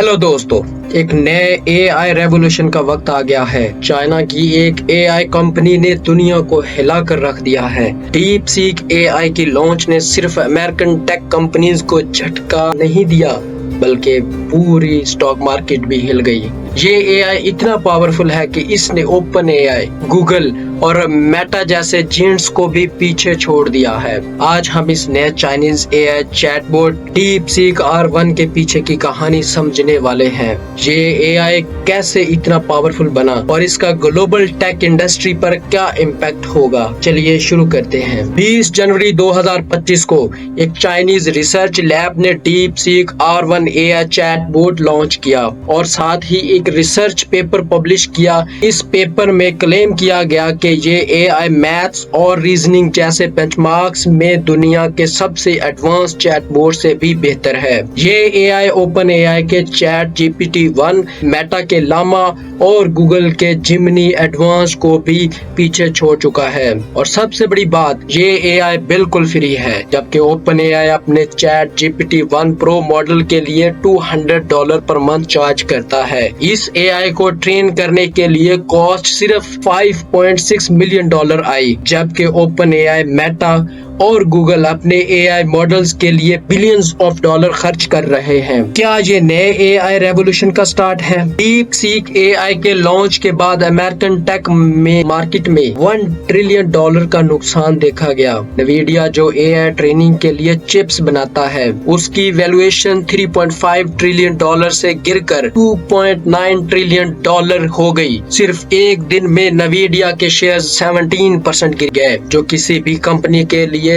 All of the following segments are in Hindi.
हेलो दोस्तों, एक नए एआई रेवोल्यूशन का वक्त आ गया है। चाइना की एक एआई कंपनी ने दुनिया को हिला कर रख दिया है। डीप सीक एआई की लॉन्च ने सिर्फ अमेरिकन टेक कंपनीज को झटका नहीं दिया, बल्कि पूरी स्टॉक मार्केट भी हिल गई। ये एआई इतना पावरफुल है कि इसने ओपन एआई, गूगल और मेटा जैसे जिंट्स को भी पीछे छोड़ दिया है। आज हम इस नए Chinese AI chatbot deep seek R1 के पीछे की कहानी समझने वाले हैं। ये एआई कैसे इतना पावरफुल बना और इसका ग्लोबल टेक इंडस्ट्री पर क्या इम्पैक्ट होगा। चलिए शुरू करते हैं। 20 जनवरी 2025 को एक चाइनीज रिसर्च लैब ने deep seek R1 AI chatbot launch किया और साथ ही एक रिसर्च पेपर पब्लिश किया। इस पेपर में क्लेम किया गया कि ये एआई मैथ्स और रीजनिंग जैसे बेंचमार्क्स में दुनिया के सबसे एडवांस चैटबॉट से भी बेहतर है। ये एआई ओपन एआई के चैट GPT-1, मेटा के लामा और गूगल के जिमनी एडवांस को भी पीछे छोड़ चुका है। और सबसे बड़ी बात, ये एआई बिल्कुल फ्री है, जबकि ओपन एआई अपने चैट GPT-1 प्रो मॉडल के लिए $200 पर मंथ चार्ज करता है। इस एआई को ट्रेन करने के लिए कॉस्ट सिर्फ $5.6 मिलियन आई, जबकि ओपन एआई, मेटा और गूगल अपने एआई मॉडल्स के लिए बिलियंस ऑफ डॉलर खर्च कर रहे हैं। क्या ये नए एआई रेवोल्यूशन का स्टार्ट है? डीप सीक एआई के लॉन्च के बाद अमेरिकन टेक में मार्केट में $1 ट्रिलियन का नुकसान देखा गया। नवीडिया जो एआई ट्रेनिंग के लिए चिप्स बनाता है, उसकी वैल्यूएशन $3.5 ट्रिलियन से गिरकर $2.9 ट्रिलियन हो गई। सिर्फ एक दिन में नवीडिया के शेयर 17% गिर गए, जो किसी भी कंपनी के लिए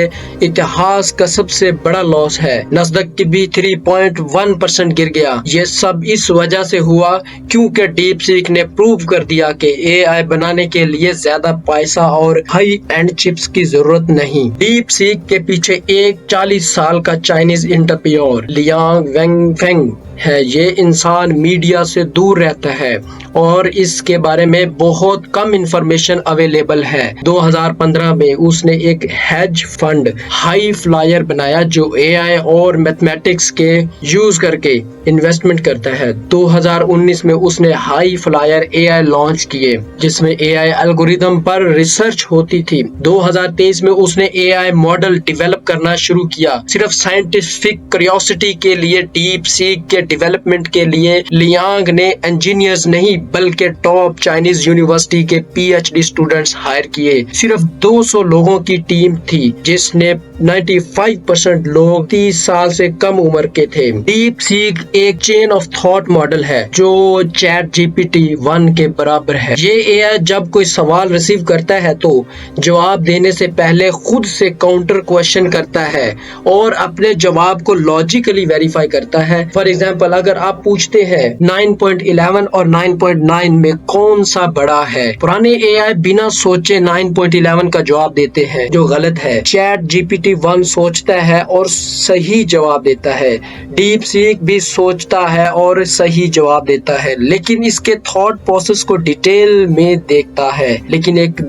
इतिहास का सबसे बड़ा लॉस है। नस्दक की भी 3.1% गिर गया। ये सब इस वजह से हुआ क्योंकि डीप सीक ने प्रूव कर दिया कि एआई बनाने के लिए ज्यादा पैसा और हाई एंड चिप्स की जरूरत नहीं। डीप सीक के पीछे एक 40 साल का चाइनीज एंटरप्रेन्योर लियांग वेंगफेंग है। ये इंसान मीडिया से दूर रहता है और इसके बारे में बहुत कम इंफॉर्मेशन अवेलेबल है। 2015 में उसने एक हेज फंड हाई फ्लायर बनाया जो एआई और मैथमेटिक्स के यूज करके इन्वेस्टमेंट करता है। 2019 में उसने हाई फ्लायर एआई लॉन्च किए, जिसमें एआई एल्गोरिथम पर रिसर्च होती थी। 2023 में उसने एआई मॉडल डेवलप करना शुरू किया, सिर्फ साइंटिफिक क्यूरियोसिटी के लिए। डीप सीक के डेवलपमेंट के लिए लियांग ने इंजीनियर्स नहीं बल्कि टॉप चाइनीज यूनिवर्सिटी के PhD स्टूडेंट्स हायर किए। सिर्फ 200 लोगों की टीम थी, जिसने 95% लोग 30 साल से कम उम्र के थे। डीप सीक एक चेन ऑफ थॉट मॉडल है जो चैट GPT-1 के बराबर है। ये एआई जब कोई सवाल रिसीव करता है तो जवाब देने से पहले खुद से काउंटर क्वेश्चन करता है और अपने जवाब को लॉजिकली वेरीफाई करता है। फॉर एग्जाम्पल, अगर आप पूछते हैं 9.11 और 9.9 में कौन सा बड़ा है, पुराने एआई बिना सोचे 9.11 का जवाब देते हैं, जो गलत है। चैट GPT-1 सोचता है और सही जवाब देता है। डीप सीक भी सोचता है और सही जवाब देता है, लेकिन इसके थॉट प्रोसेस को डिटेल में देखता है। लेकिन एक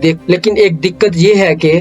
दिक्कत ये है कि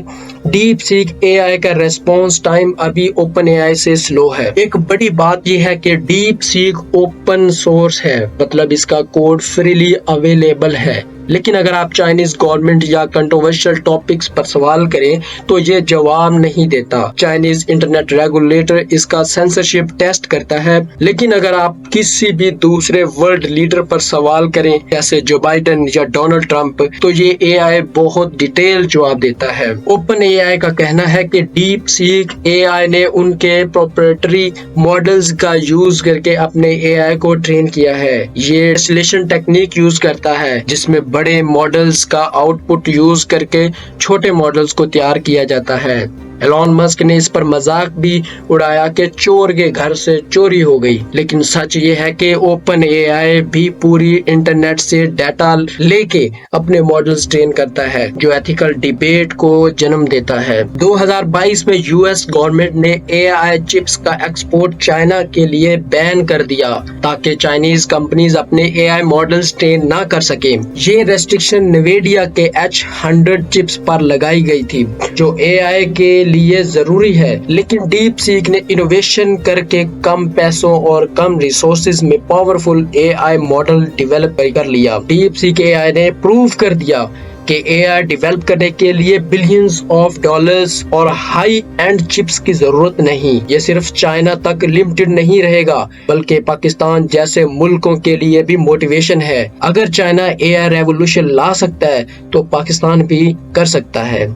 डीप सीक एआई का रेस्पॉन्स टाइम अभी ओपन एआई से स्लो है। एक बड़ी बात यह है कि डीप सीक ओपन सोर्स है, मतलब इसका कोड फ्रीली अवेलेबल है। लेकिन अगर आप चाइनीज गवर्नमेंट या कंट्रोवर्शियल टॉपिक्स पर सवाल करें तो ये जवाब नहीं देता। चाइनीज इंटरनेट रेगुलेटर इसका सेंसरशिप टेस्ट करता है। लेकिन अगर आप किसी भी दूसरे वर्ल्ड लीडर पर सवाल करें, जैसे जो बाइडेन या डोनाल्ड ट्रंप, तो ये एआई बहुत डिटेल जवाब देता है। ओपन एआई का कहना है कि डीप सीक एआई ने उनके प्रोप्राइटरी मॉडल्स का यूज करके अपने एआई को ट्रेन किया है। ये डिस्टिलेशन टेक्निक यूज करता है, जिसमें बड़े मॉडल्स का आउटपुट यूज करके छोटे मॉडल्स को तैयार किया जाता है। एलॉन मस्क ने इस पर मजाक भी उड़ाया कि चोर के घर से चोरी हो गई, लेकिन सच ये है कि ओपन एआई भी पूरी इंटरनेट से डाटा लेके अपने मॉडल्स ट्रेन करता है, जो एथिकल डिबेट को जन्म देता है। 2022 में यूएस गवर्नमेंट ने एआई चिप्स का एक्सपोर्ट चाइना के लिए बैन कर दिया, ताकि चाइनीज कंपनीज अपने एआई मॉडल्स ट्रेन ना कर सके। ये रेस्ट्रिक्शन नवीडिया के H100 चिप्स पर लगाई गई थी, जो एआई के के लिए जरूरी है, लेकिन डीप सीक ने इनोवेशन करके कम पैसों और कम रिसोर्सेज में पावरफुल एआई मॉडल डेवलप कर लिया। डीप सीक एआई ने प्रूव कर दिया कि एआई डेवलप करने के लिए बिलियंस ऑफ डॉलर्स और हाई एंड चिप्स की जरूरत नहीं। ये सिर्फ चाइना तक लिमिटेड नहीं रहेगा, बल्कि पाकिस्तान जैसे मुल्कों के लिए भी मोटिवेशन है। अगर चाइना एआई रेवोल्यूशन ला सकता है तो पाकिस्तान भी कर सकता है।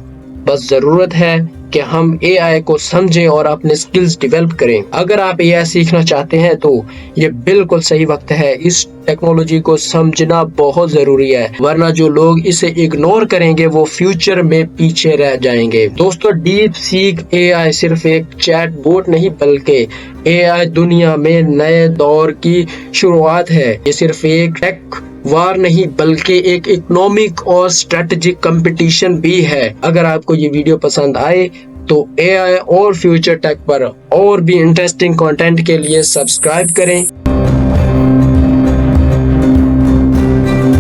बस जरूरत है कि हम एआई को समझें और अपने स्किल्स डेवलप करें। अगर आप एआई सीखना चाहते हैं तो ये बिल्कुल सही वक्त है। इस टेक्नोलॉजी को समझना बहुत जरूरी है, वरना जो लोग इसे इग्नोर करेंगे वो फ्यूचर में पीछे रह जाएंगे। दोस्तों, डीप सीक एआई सिर्फ एक चैट बोट नहीं, बल्कि एआई दुनिया में नए दौर की शुरुआत है। ये सिर्फ एक टेक वार नहीं, बल्कि एक इकोनॉमिक और स्ट्रेटेजिक कंपटीशन भी है। अगर आपको ये वीडियो पसंद आए तो एआई और फ्यूचर टेक पर और भी इंटरेस्टिंग कंटेंट के लिए सब्सक्राइब करें।